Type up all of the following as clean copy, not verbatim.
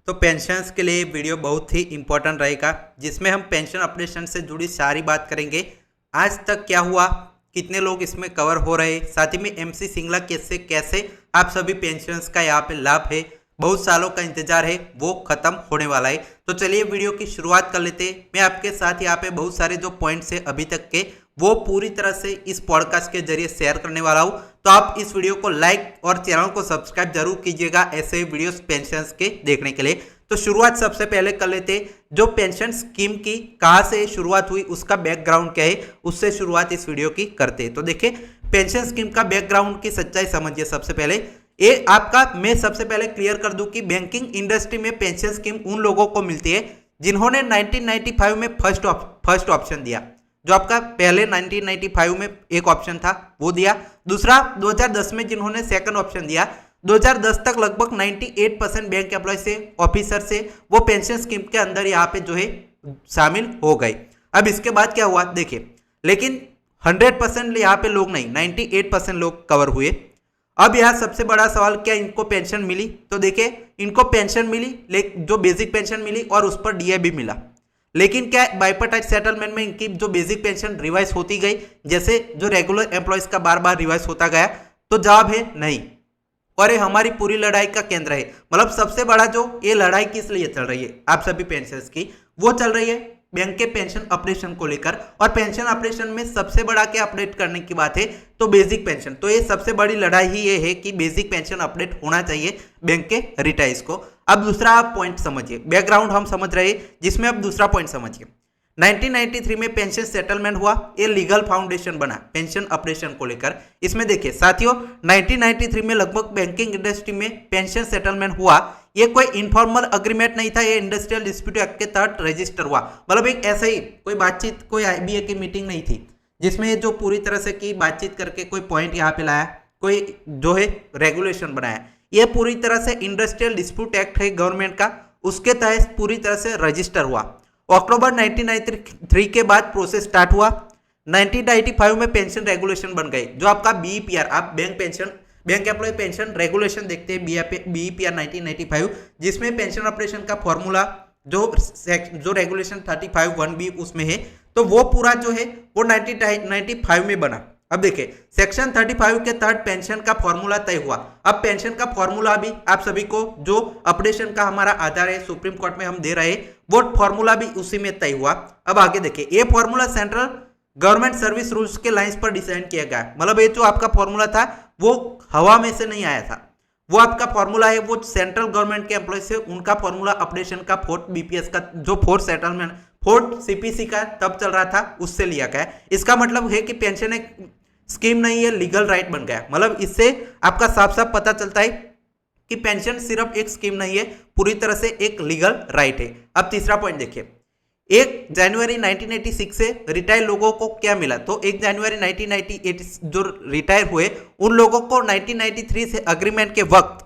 तो पेंशन्स के लिए वीडियो बहुत ही इंपॉर्टेंट रहेगा, जिसमें हम पेंशन अपडेशन से जुड़ी सारी बात करेंगे। आज तक क्या हुआ, कितने लोग इसमें कवर हो रहे, साथ ही में एमसी सिंगला केस से कैसे आप सभी पेंशन्स का यहाँ पे लाभ है, बहुत सालों का इंतजार है, वो खत्म होने वाला है। तो चलिए वीडियो की शुरुआत कर लेते हैं। मैं आपके साथ यहाँ पे बहुत सारे जो पॉइंट्स है अभी तक के, वो पूरी तरह से इस पॉडकास्ट के जरिए शेयर करने वाला हूँ। तो आप इस वीडियो को लाइक और चैनल को सब्सक्राइब जरूर कीजिएगा ऐसे वीडियोस पेंशन्स के देखने के लिए। तो शुरुआत सबसे पहले कर लेते हैं, जो पेंशन स्कीम की कहाँ से शुरुआत हुई, उसका बैकग्राउंड क्या है, उससे शुरुआत इस वीडियो की करते हैं। तो देखिए, पेंशन स्कीम का बैकग्राउंड की सच्चाई समझिए। सबसे पहले ये आपका मैं सबसे पहले क्लियर कर दूं कि बैंकिंग इंडस्ट्री में पेंशन स्कीम उन लोगों को मिलती है जिन्होंने 1995 में फर्स्ट ऑप्शन दिया। जो आपका पहले 1995 में एक ऑप्शन था वो दिया, दूसरा 2010 में जिन्होंने सेकंड ऑप्शन दिया। 2010 तक लगभग 98% बैंक एम्प्लॉय से, ऑफिसर से वो पेंशन स्कीम के अंदर यहाँ पे जो है शामिल हो गए। अब इसके बाद क्या हुआ देखिए, लेकिन 100% यहाँ पे लोग नहीं, 98% लोग कवर हुए। अब यहाँ सबसे बड़ा सवाल, क्या इनको पेंशन मिली? तो देखिए, इनको पेंशन मिली, लेकिन जो बेसिक पेंशन मिली और उस पर डीए भी मिला। लेकिन क्या बाइपर्टाइट सेटलमेंट में इनकी जो बेसिक पेंशन रिवाइज होती गई, जैसे जो रेगुलर एम्प्लॉयज का बार बार रिवाइज होता गया? तो जवाब है नहीं। और ये हमारी पूरी लड़ाई का केंद्र है। मतलब सबसे बड़ा जो ये लड़ाई किस लिए चल रही है आप सभी पेंशनर्स की, वो चल रही है बैंक के पेंशन ऑपरेशन को लेकर। और पेंशन ऑपरेशन में सबसे बड़ा क्या अपडेट करने की बात है, तो बेसिक पेंशन। तो ये सबसे बड़ी लड़ाई ही ये है कि बेसिक पेंशन अपडेट होना चाहिए बैंक के रिटायर्स को। अब दूसरा आप पॉइंट समझिए, बैकग्राउंड हम समझ रहे हैं, जिसमें अब दूसरा पॉइंट समझिए। 1993 में पेंशन सेटलमेंट हुआ, ये लीगल फाउंडेशन बना पेंशन ऑपरेशन को लेकर। इसमें देखिए साथियों, 1993 में लगभग बैंकिंग इंडस्ट्री में पेंशन सेटलमेंट हुआ। ये कोई इनफॉर्मल अग्रीमेंट नहीं था, ये इंडस्ट्रियल डिस्प्यूट एक्ट के तहत रजिस्टर हुआ। मतलब एक ऐसे ही कोई बातचीत, कोई आईबीए की मीटिंग नहीं थी जिसमें जो पूरी तरह से की बातचीत करके कोई पॉइंट यहाँ पे लाया, कोई जो है रेगुलेशन बनाया। ये पूरी तरह से इंडस्ट्रियल डिस्प्यूट एक्ट है गवर्नमेंट का, उसके तहत पूरी तरह से रजिस्टर हुआ। अक्टूबर 1993 के बाद प्रोसेस स्टार्ट हुआ। 1995 में पेंशन रेगुलेशन बन गए, जो आपका बीईपीआर, आप बैंक एम्प्लॉय पेंशन रेगुलेशन देखते हैं, बीईपीआर 1995, जिसमें पेंशन ऑपरेशन का फॉर्मूला जो रेगुलेशन 35(1)(b) उसमें है, तो वो पूरा जो है वो 1995 में बना। अब देखिए, सेक्शन 35 के तहत पेंशन का फॉर्मूला तय हुआ। अब पेंशन का फॉर्मूला भी आप सभी को, जो अपडेशन का हमारा आधार है सुप्रीम कोर्ट में हम दे रहे हैं, वो फॉर्मूला भी उसी में तय हुआ। अब आगे देखिए, ये formula central government service rules के लाइंस पर डिजाइन किया गया। मतलब ये जो आपका फॉर्मूला था वो हवा में से नहीं आया था, वो आपका फॉर्मूला है वो सेंट्रल गवर्नमेंट के एम्प्लॉय से, उनका फॉर्मूला अपडेशन का फोर्थ बीपीएस का, जो फोर्थ सेटलमेंट, फोर्थ सीपीसी का तब चल रहा था, उससे लिया गया। इसका मतलब है कि पेंशन एक स्कीम नहीं है, लीगल राइट बन गया। मतलब इससे आपका साफ साफ पता चलता है कि पेंशन सिर्फ एक स्कीम नहीं है, पूरी तरह से एक लीगल राइट है। अब तीसरा पॉइंट देखिए, 1 जनवरी 1986 से रिटायर लोगों को क्या मिला? तो 1 जनवरी 1998 जो रिटायर हुए उन लोगों को 1993 से अग्रीमेंट के वक्त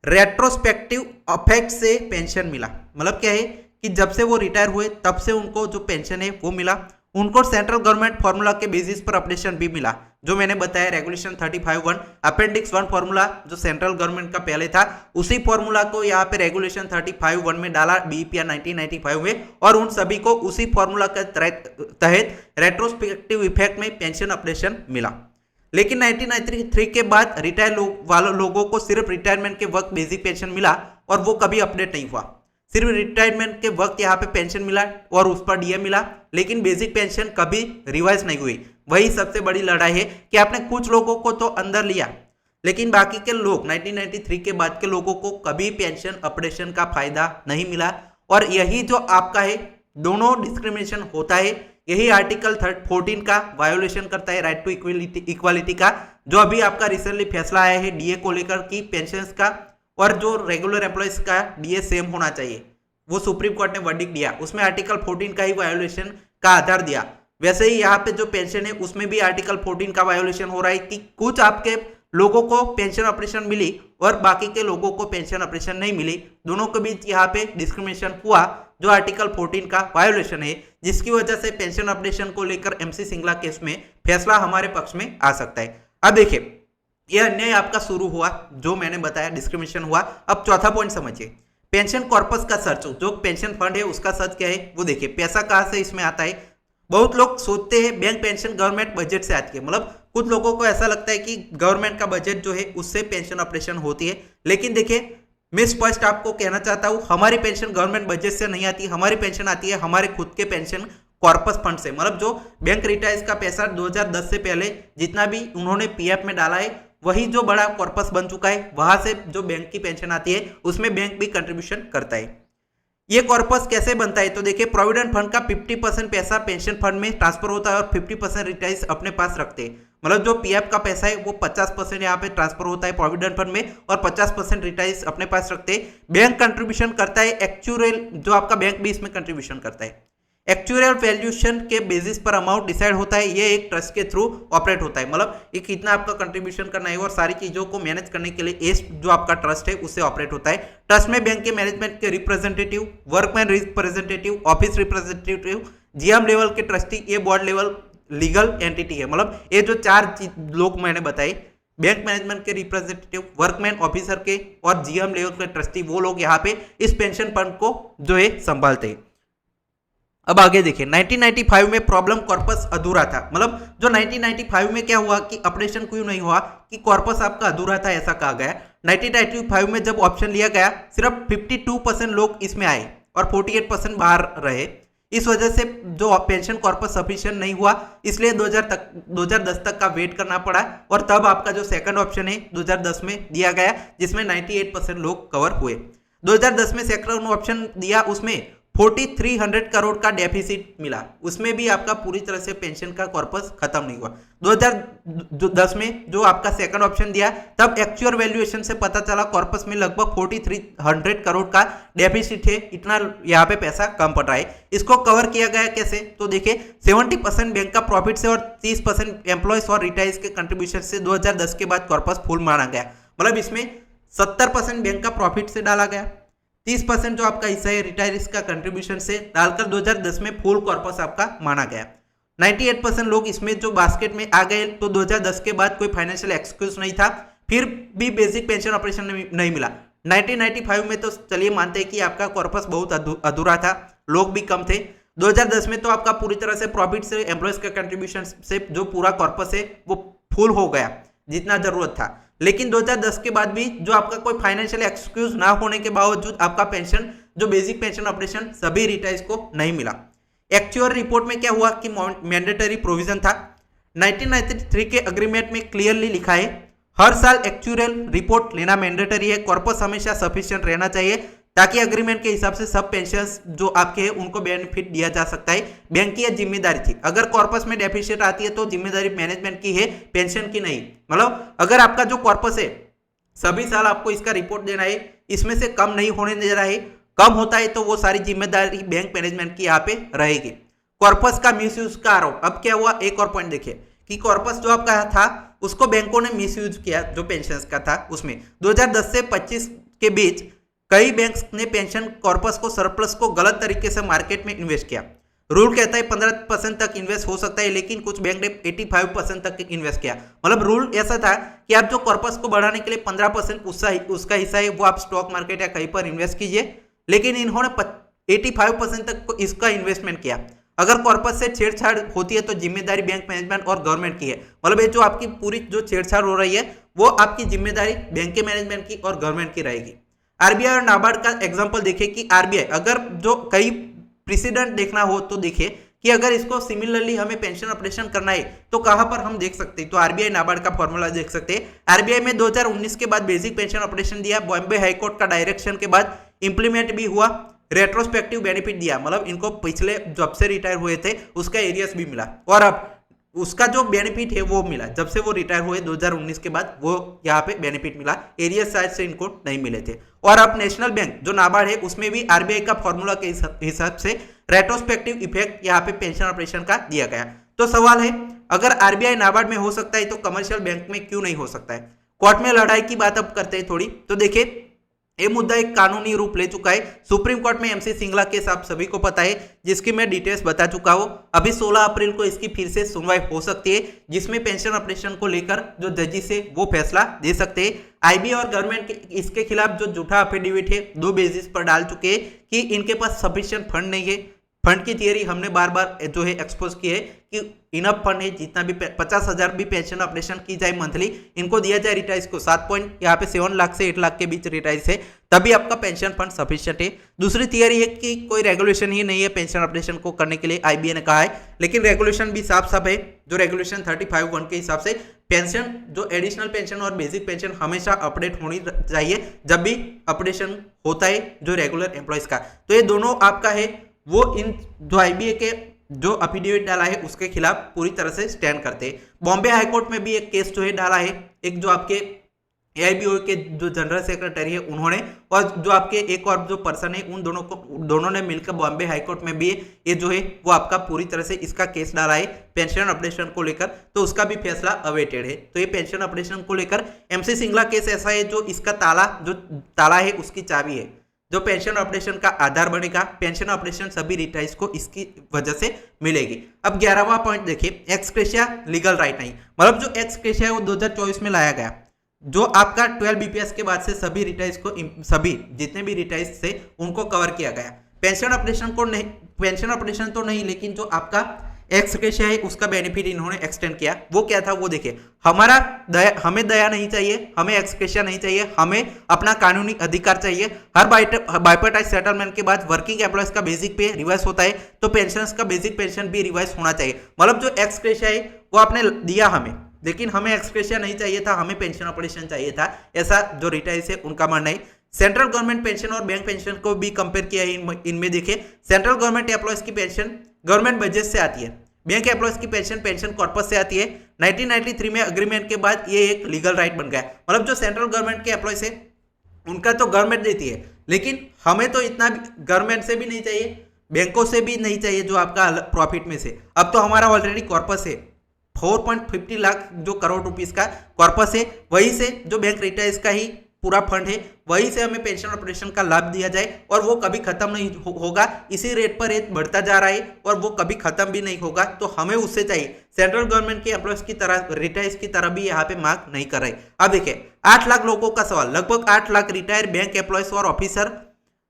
रेट्रोस्पेक्टिव इफेक्ट से पेंशन मिला। मतलब क्या है कि जब से वो रिटायर हुए तब से उनको जो पेंशन है वो मिला। उनको सेंट्रल गवर्नमेंट फॉर्मूला के बेसिस पर अपडेशन भी मिला, जो मैंने बताया रेगुलेशन 35(1) अपेंडिक्स 1 फॉर्मूला जो सेंट्रल गवर्नमेंट का पहले था, उसी फॉर्मूला को यहाँ पे रेगुलेशन 35(1) में डाला बीईपीआर 1995 में, और उन सभी को उसी फॉर्मूला के तहत रेट्रोस्पेक्टिव इफेक्ट में पेंशन अपडेशन मिला। लेकिन 1993 के बाद रिटायर लोगों को सिर्फ रिटायरमेंट के वक्त बेसिक पेंशन मिला और वो कभी अपडेट नहीं हुआ। सिर्फ रिटायरमेंट के वक्त यहाँ पे पेंशन मिला और उस पर डीए मिला, लेकिन बेसिक पेंशन कभी रिवाइज नहीं हुई। वही सबसे बड़ी लड़ाई है कि आपने कुछ लोगों को तो अंदर लिया, लेकिन बाकी के लोग 1993 के बाद के लोगों को कभी पेंशन अपडेशन का फायदा नहीं मिला। और यही जो आपका है, दोनों डिस्क्रिमिनेशन होता है, यही आर्टिकल 14 का वायोलेशन करता है, राइट टू इक्वालिटी का, जो अभी आपका रिसेंटली फैसला आया है डीए को लेकर कि पेंशन का और जो रेगुलर एम्प्लॉयज का डीए सेम होना चाहिए। वो सुप्रीम कोर्ट ने वर्डिक्ट दिया, उसमें आर्टिकल 14 का ही वायोलेशन का आधार दिया। वैसे ही यहाँ पे जो पेंशन है उसमें भी आर्टिकल 14 का वायोलेशन हो रहा है कि कुछ आपके लोगों को पेंशन ऑपरेशन मिली और बाकी के लोगों को पेंशन ऑपरेशन नहीं मिली। दोनों के बीच यहाँ पे डिस्क्रिमिनेशन हुआ, जो आर्टिकल 14 का वायोलेशन है, जिसकी वजह से पेंशन ऑपरेशन को लेकर एमसी सिंगला केस में फैसला हमारे पक्ष में आ सकता है। अब देखिए, यह अन्याय आपका शुरू हुआ, जो मैंने बताया डिस्क्रिमिनेशन हुआ। अब चौथा पॉइंट समझिए, पेंशन कॉर्पस का सर्च, जो पेंशन फंड है उसका सर्च क्या है वो देखिए। पैसा कहाँ से इसमें आता है, बहुत लोग सोचते हैं बैंक पेंशन गवर्नमेंट बजट से आती है, मतलब कुछ लोगों को ऐसा लगता है कि गवर्नमेंट का बजट जो है उससे पेंशन ऑपरेशन होती है, लेकिन देखिए मैं स्पष्ट आपको कहना चाहता हूं हमारी पेंशन गवर्नमेंट बजट से नहीं आती, हमारी पेंशन आती है हमारे खुद के पेंशन कॉर्पस फंड से। मतलब जो बैंक रिटायर्स का पैसा 2010 से पहले जितना भी उन्होंने पीएफ में डाला है वही जो बड़ा कॉर्पस बन चुका है, वहां से जो बैंक की पेंशन आती है उसमें बैंक भी कंट्रीब्यूशन करता है। ये कॉर्पस कैसे बनता है तो देखिए, प्रोविडेंट फंड का 50% पैसा पेंशन फंड में ट्रांसफर होता है और 50% रिटायर्स अपने पास रखते हैं। मतलब जो पीएफ का पैसा है वो 50% यहाँ पे ट्रांसफर होता है प्रोविडेंट फंड में और 50% रिटायर्स अपने पास रखते हैं। बैंक कंट्रीब्यूशन करता है एक्चुअल, जो आपका बैंक भी इसमें कंट्रीब्यूशन करता है। एक्चुअल वैल्यूएशन के बेसिस पर अमाउंट डिसाइड होता है, ये एक ट्रस्ट के थ्रू ऑपरेट होता है। मतलब ये कितना आपका कंट्रीब्यूशन करना है और सारी चीजों को मैनेज करने के लिए जो आपका ट्रस्ट है उससे ऑपरेट होता है। ट्रस्ट में बैंक के मैनेजमेंट के representative, workman representative, office representative, GM level के ट्रस्टी, ये बोर्ड लेवल लीगल एंटिटी है। मतलब ये जो चार लोग मैंने बताए, बैंक मैनेजमेंट के रिप्रेजेंटेटिव, वर्कमैन ऑफिसर के और जीएम लेवल के ट्रस्टी, वो लोग यहाँ पे इस पेंशन फंड को जो है संभालते हैं। अब आगे देखिए, 1995 में प्रॉब्लम कॉर्पस अधूरा था। मतलब जो 1995 में क्या हुआ कि ऑपरेशन क्यों नहीं हुआ कि कॉर्पस आपका अधूरा था ऐसा कहा गया। 1995 में जब ऑप्शन लिया गया सिर्फ 52% लोग इसमें आए और 48% बाहर रहे। इस वजह से जो पेंशन कॉर्पस सफिशिएंट नहीं हुआ, इसलिए 2010 तक का वेट करना पड़ा और तब आपका जो सेकंड ऑप्शन है 2010 में दिया गया जिसमें 98% लोग कवर हुए। 2010 में सेकंड ऑप्शन दिया, उसमें 4300 करोड़ का डेफिसिट मिला, उसमें भी आपका पूरी तरह से पेंशन का कॉर्पस खत्म नहीं हुआ। 2010 में जो आपका सेकंड ऑप्शन दिया तब एक्चुअल वैल्यूएशन से पता चला कॉर्पस में लगभग 4300 करोड़ का डेफिसिट है, इतना यहाँ पे पैसा कम पड़ रहा है। इसको कवर किया गया कैसे तो देखिए, 70% बैंक का प्रॉफिट से और 30% एम्प्लॉयज और रिटायर्स के कंट्रीब्यूशन से 2010 के बाद कॉर्पस फुल माना गया। मतलब इसमें 70% बैंक का प्रॉफिट से डाला गया, 30% जो आपका हिस्सा है रिटायर्स का कंट्रीब्यूशन से डालकर 2010 में फुल कॉर्पस आपका माना गया। 98% लोग इसमें जो बास्केट में आ गए, तो 2010 के बाद कोई फाइनेंशियल एक्सक्यूज नहीं था, फिर भी बेसिक पेंशन ऑपरेशन नहीं मिला। 1995 में तो चलिए मानते हैं कि आपका कॉर्पस बहुत अधूरा था, लोग भी कम थे। 2010 में तो आपका पूरी तरह से प्रॉफिट से, एम्प्लॉयज का कंट्रीब्यूशन से जो पूरा कॉर्पस है वो फुल हो गया जितना जरूरत था। लेकिन 2010 के बाद भी जो आपका कोई फाइनेंशियल एक्सक्यूज ना होने के बावजूद आपका पेंशन, जो बेसिक पेंशन ऑपरेशन सभी रिटायर्स को नहीं मिला। एक्चुअल रिपोर्ट में क्या हुआ कि मैंडेटरी प्रोविजन था। 1993 के अग्रीमेंट में क्लियरली लिखा है हर साल एक्चुअल रिपोर्ट लेना मैंडेटरी है, कॉर्पस हमेशा सफिशिएंट रहना चाहिए ताकि अग्रीमेंट के हिसाब से सब पेंशन्स जो आपके हैं उनको बेनिफिट दिया जा सकता है। बैंक की यह जिम्मेदारी थी, अगर कॉर्पस में डेफिशिएट आती है तो जिम्मेदारी मैनेजमेंट की है, पेंशन की नहीं। मतलब अगर आपका जो कॉर्पस है सभी साल आपको इसका रिपोर्ट देना है, इसमें से कम नहीं होने दे रहा है, कम होता है तो वो सारी जिम्मेदारी बैंक मैनेजमेंट की यहाँ पे रहेगी। कॉर्पस का मिसयूज का आरोप, अब क्या हुआ एक और पॉइंट देखिए कि कॉर्पस जो आपका था उसको बैंकों ने मिसयूज किया, जो पेंशन का था उसमें 2010 से 25 के बीच कई बैंक्स ने पेंशन कॉर्पस को सरप्लस को गलत तरीके से मार्केट में इन्वेस्ट किया। रूल कहता है 15% तक इन्वेस्ट हो सकता है, लेकिन कुछ बैंक ने 85% तक इन्वेस्ट किया। मतलब रूल ऐसा था कि आप जो कॉर्पस को बढ़ाने के लिए 15% उसका हिस्सा है वो आप स्टॉक मार्केट या कहीं पर इन्वेस्ट कीजिए, लेकिन इन्होंने 85% तक इसका इन्वेस्टमेंट किया। अगर कॉर्पस से छेड़छाड़ होती है तो जिम्मेदारी बैंक मैनेजमेंट और गवर्नमेंट की है। मतलब ये जो आपकी पूरी जो छेड़छाड़ हो रही है वो आपकी जिम्मेदारी बैंक के मैनेजमेंट की और गवर्नमेंट की रहेगी। आरबीआई और नाबार्ड का एग्जांपल देखिए कि आरबीआई अगर जो कई प्रेसिडेंट देखना हो तो देखिए कि अगर इसको सिमिलरली हमें पेंशन ऑपरेशन करना है तो कहां पर हम देख सकते हैं, तो आरबीआई नाबार्ड का फॉर्मूला देख सकते हैं। आरबीआई में 2019 के बाद बेसिक पेंशन ऑपरेशन दिया, बॉम्बे हाईकोर्ट का डायरेक्शन के बाद इंप्लीमेंट भी हुआ, रेट्रोस्पेक्टिव बेनिफिट दिया, मतलब इनको पिछले जब से रिटायर हुए थे उसका एरियस भी मिला और अब उसका जो बेनिफिट है वो मिला। जब से वो रिटायर हुए 2019 के बाद वो यहाँ पे बेनिफिट मिला, एरियस शायद से इनको नहीं मिले थे। और अब नेशनल बैंक जो नाबार्ड है उसमें भी आरबीआई का फॉर्मूला के हिसाब से रेट्रोस्पेक्टिव इफेक्ट यहाँ पे पेंशन ऑपरेशन का दिया गया। तो सवाल है अगर आरबीआई नाबार्ड में हो सकता है तो कमर्शियल बैंक में क्यों नहीं हो सकता है। कोर्ट में लड़ाई की बात अब करते हैं थोड़ी, तो देखिए ये मुद्दा एक कानूनी रूप ले चुका है। सुप्रीम कोर्ट में एमसी सिंगला केस आप सभी को पता है, जिसकी मैं डिटेल्स बता चुका हूं। अभी 16 अप्रैल को इसकी फिर से सुनवाई हो सकती है, जिसमें पेंशन ऑपरेशन को लेकर जो जजिस है वो फैसला दे सकते हैं। आईबी और गवर्नमेंट के इसके खिलाफ जो झूठा एफिडेविट है 2 बेसिस पर डाल चुके हैं कि इनके पास सफिशिएंट फंड नहीं है। फंड की थियरी हमने बार बार जो है एक्सपोज की है कि इनफ फंड है, जितना भी 50,000 भी पेंशन ऑपरेशन की जाए मंथली, इनको दिया जाए रिटायर्स को 7 लाख से 8 लाख के बीच रिटायर्स है, तभी आपका पेंशन फंड सफिशिएंट है। दूसरी थियरी है कि कोई रेगुलेशन ही नहीं है पेंशन ऑपरेशन को करने के लिए, आईबीए ने कहा है, लेकिन रेगुलेशन भी साफ साफ है। जो रेगुलेशन 35(1) के हिसाब से पेंशन, जो एडिशनल पेंशन और बेसिक पेंशन हमेशा अपडेट होनी चाहिए जब भी अपडेशन होता है जो रेगुलर एम्प्लॉयज का। तो ये दोनों आपका है वो इन जो आईबीए के जो एफिडेविट डाला है उसके खिलाफ पूरी तरह से स्टैंड करते हैं। बॉम्बे हाईकोर्ट में भी एक केस जो है डाला है, एक जो आपके एआईबीओ के जो जनरल सेक्रेटरी है उन्होंने, और जो आपके एक और जो पर्सन है, उन दोनों ने मिलकर बॉम्बे हाईकोर्ट में भी ये जो है वो आपका पूरी तरह से इसका केस डाला है पेंशन ऑपरेशन को लेकर। तो उसका भी फैसला अवेटेड है। तो ये पेंशन ऑपरेशन को लेकर एमसी सिंगला केस ऐसा है जो इसका ताला है उसकी चाबी है, जो पेंशन ऑपरेशन का आधार बनेगा। पेंशन ऑपरेशन सभी रिटायर्स को इसकी वजह से मिलेगी। अब 11वां पॉइंट देखिए, एक्स ग्रेशिया लीगल राइट नहीं, मतलब जो एक्स ग्रेशिया है वो 2024 में लाया गया, जो आपका 12 बीपीएस के बाद से सभी रिटायर्स को, सभी जितने भी रिटायर्स थे उनको कवर किया गया। पेंशन ऑपरेशन को नहीं, पेंशन ऑपरेशन तो नहीं, लेकिन जो आपका एक्स ग्रेशिया है उसका बेनिफिट इन्होंने एक्सटेंड किया। वो क्या था वो देखिए, हमें दया नहीं चाहिए, हमें एक्स ग्रेशिया नहीं चाहिए, हमें अपना कानूनी अधिकार चाहिए। हर बाइपर्टाइज सेटलमेंट के बाद वर्किंग एम्प्लॉयज का बेसिक पे रिवाइज होता है, तो पेंशनर्स का बेसिक पेंशन भी रिवाइज होना चाहिए। मतलब जो एक्स ग्रेशिया है वो आपने दिया हमें, लेकिन हमें एक्स ग्रेशिया नहीं चाहिए था, हमें पेंशन ऑपरेशन चाहिए था, ऐसा जो रिटायर्स है उनका मानना है। सेंट्रल गवर्नमेंट पेंशन और बैंक पेंशन को भी कंपेयर किया है इनमें। देखिए, सेंट्रल गवर्नमेंट एम्प्लॉयज की पेंशन गवर्नमेंट बजट से आती है, बैंक एम्प्लॉयज की पेंशन कॉर्पस से आती है। 1993 में अग्रीमेंट के बाद ये एक लीगल राइट बन गया। मतलब जो सेंट्रल गवर्नमेंट के एम्प्लॉयज है उनका तो गवर्नमेंट देती है, लेकिन हमें तो इतना गवर्नमेंट से भी नहीं चाहिए, बैंकों से भी नहीं चाहिए जो आपका प्रॉफिट में से। अब तो हमारा ऑलरेडी कॉर्पस है 4.50 लाख जो करोड़ रुपीस का कॉर्पस है, वही से जो बैंक रिटायर्स का ही पूरा फंड है, वही से हमें पेंशन ऑपरेशन का लाभ दिया जाए, और वो कभी खत्म नहीं होगा। इसी रेट पर रेट बढ़ता जा रहा है और वो कभी खत्म भी नहीं होगा, तो हमें उससे चाहिए। सेंट्रल गवर्नमेंट के एम्प्लॉयज की तरह, रिटायर्स की तरह भी यहाँ पे मांग नहीं कर रहे। अब देखिए, 8 लाख लोगों का सवाल, लगभग 8 लाख रिटायर बैंक एम्प्लॉयज और ऑफिसर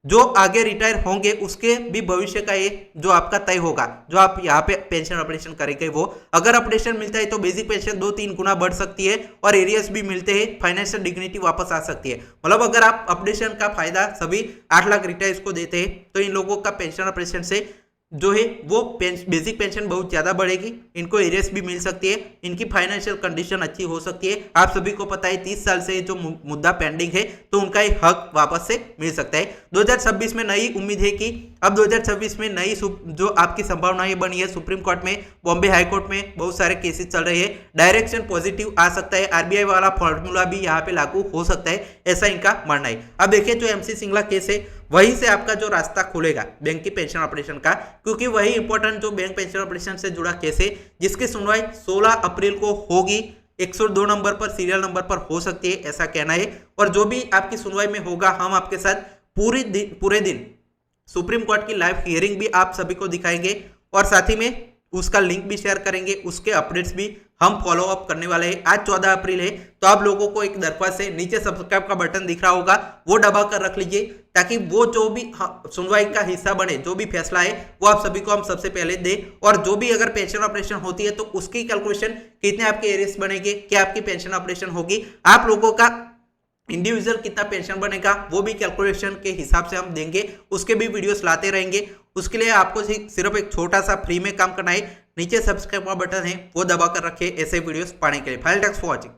जो आगे रिटायर होंगे उसके भी भविष्य का ये जो आपका तय होगा, जो आप यहाँ पे पेंशन ऑपरेशन करेंगे वो, अगर ऑपरेशन मिलता है तो बेसिक पेंशन 2-3 गुना बढ़ सकती है, और एरियर्स भी मिलते हैं, फाइनेंशियल डिग्निटी वापस आ सकती है। मतलब अगर आप ऑपरेशन का फायदा सभी 8 लाख रिटायर्स को देते हैं तो इन लोगों का पेंशन ऑपरेशन से जो है वो बेसिक पेंशन बहुत ज्यादा बढ़ेगी, इनको एरियर्स भी मिल सकती है, इनकी फाइनेंशियल कंडीशन अच्छी हो सकती है। आप सभी को पता है 30 साल से जो मुद्दा पेंडिंग है, तो उनका एक हक वापस से मिल सकता है। 2026 में नई उम्मीद है कि अब 2026 में नई जो आपकी संभावनाएं बनी है, सुप्रीम कोर्ट में, बॉम्बे हाई कोर्ट में बहुत सारे केसेस चल रहे हैं, डायरेक्शन पॉजिटिव आ सकता है, आरबीआई वाला फॉर्मूला भी यहाँ पे लागू हो सकता है, ऐसा इनका मानना है। अब देखिए, जो एमसी सिंगला केस है वहीं से आपका जो रास्ता खुलेगा बैंक की पेंशन ऑपरेशन का, क्योंकि वही इंपॉर्टेंट जो बैंक पेंशन ऑपरेशन से जुड़ा केस है, जिसकी सुनवाई 16 अप्रैल को होगी। 102 नंबर पर, सीरियल नंबर पर हो सकती है, ऐसा कहना है। और जो भी आपकी सुनवाई में होगा, हम आपके साथ पूरे दिन सुप्रीम कोर्ट की लाइव हियरिंग भी आप सभी को दिखाएंगे, और साथ ही में उसका लिंक भी शेयर करेंगे, उसके अपडेट्स भी हम फॉलो अप करने वाले हैं। आज 14 अप्रैल है, तो आप लोगों को एक दरख्वास्त है, नीचे सब्सक्राइब का बटन दिख रहा होगा, वो दबा कर रख लीजिए, ताकि वो जो भी सुनवाई का हिस्सा बने, जो भी फैसला है वो आप सभी को हम सबसे पहले दें। और जो भी अगर पेंशन ऑपरेशन होती है तो उसकी कैलकुलेशन, कितने आपके एरियर्स बनेंगे, क्या आपकी पेंशन ऑपरेशन होगी, आप लोगों का इंडिविजुअल कितना पेंशन बनेगा, वो भी कैलकुलेशन के हिसाब से हम देंगे, उसके भी वीडियोस लाते रहेंगे। उसके लिए आपको सिर्फ एक छोटा सा फ्री में काम करना है, नीचे सब्सक्राइब का बटन है वो दबा कर रखिए ऐसे वीडियोस पाने के लिए। File tax for watching.